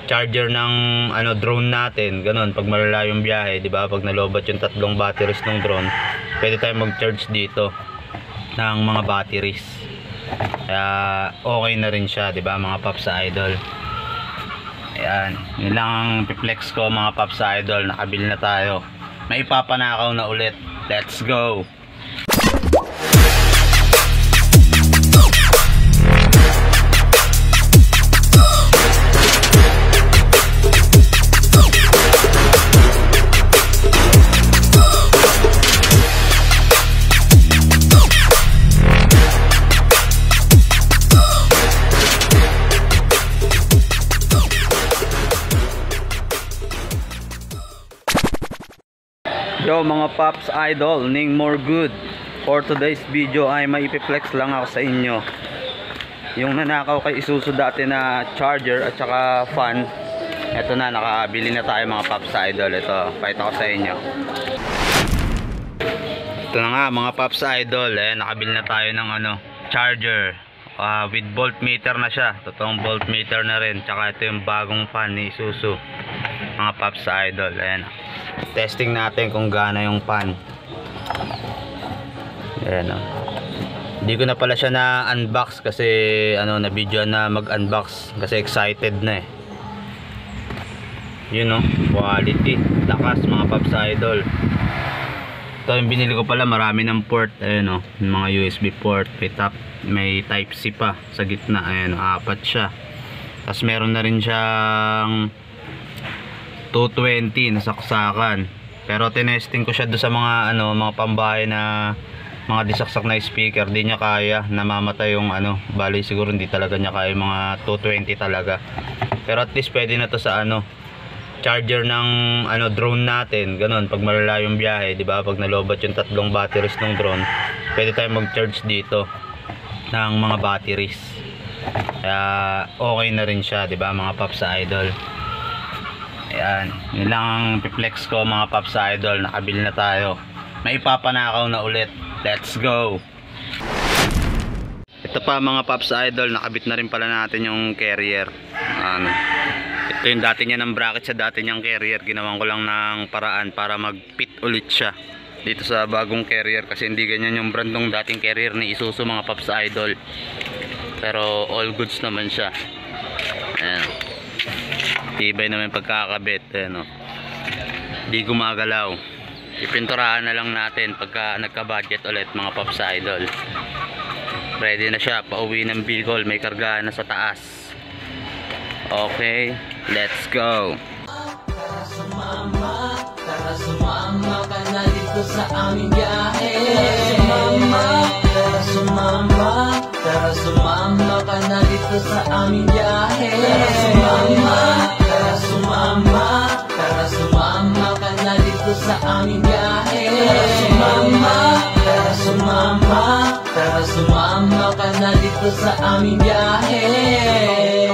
charger ng drone natin, ganun, pag malalayong biyahe, di ba, pag nalobat yung 3 batteries ng drone, pwede tayong mag-charge dito ng mga batteries. Kaya okay na rin siya, di ba, mga Paps Idol. Ayan, yun lang ang flex ko, mga Paps Idol. Nakabili na tayo, may ipapanakaw na ulit. Let's go. Yo mga Paps Idol, Ning More Good. For today's video ay may ipiflex lang ako sa inyo. Yung nanakaw kay Isuzu dati na charger at saka fan. Ito na, nakabili na tayo mga Paps Idol. Ito, pakita ko sa inyo. Ito na nga mga Paps Idol, nakabili na tayo ng charger. With voltmeter na siya. Totoong voltmeter na rin. Tsaka ito yung bagong fan ni Isuzu, mga Paps Idol. Ayan, testing natin kung gaano yung fan. Ayan, hindi ko na pala siya na unbox kasi na video na mag unbox kasi excited na yun quality, lakas mga Paps Idol. Ito yung binili ko pala, marami ng port. Ayan mga USB port, may type C pa sa gitna. Ayan 4 siya. Tapos meron na rin siyang 220 na saksakan. Pero tinesting ko siya do sa mga mga pambahay na mga disaksak na speaker. Di niya kaya, namamatay yung bali siguro hindi talaga niya kaya yung mga 220 talaga. Pero at least pwede na to sa charger ng drone natin, ganun, pag malalayong biyahe, di ba, pag nalobat yung 3 batteries ng drone, pwede tayong mag-charge dito ng mga batteries. Kaya okay na rin siya, di ba, mga Paps Idol. Ayan, yun lang ang flex ko, mga Paps Idol. Nakabili na tayo, may ipapanakaw na ulit. Let's go. Ito pa mga Paps Idol, nakabit na rin pala natin yung carrier. Ito yung dati niya ng bracket sa dati niyang carrier. Ginawan ko lang ng paraan para mag-fit ulit siya dito sa bagong carrier, kasi hindi ganyan yung brand ng dating carrier ni Isuzu, mga Paps Idol. Pero all goods naman siya. Ayan, tibay naman pagkakabit. Ayan, di gumagalaw. Ipinturahan na lang natin pagka nagka-budget ulit, mga Paps Idol. Ready na siya, pauwi ng Bicol, may kargahan na sa taas. Okay, let's go. Tara sumama ka na dito sa aming biyahe. Tara sumama ka na dito sa aming biyahe. Tara sumama ka na dito sa aming biyahe. Tara sumama ka na dito sa aming biyahe.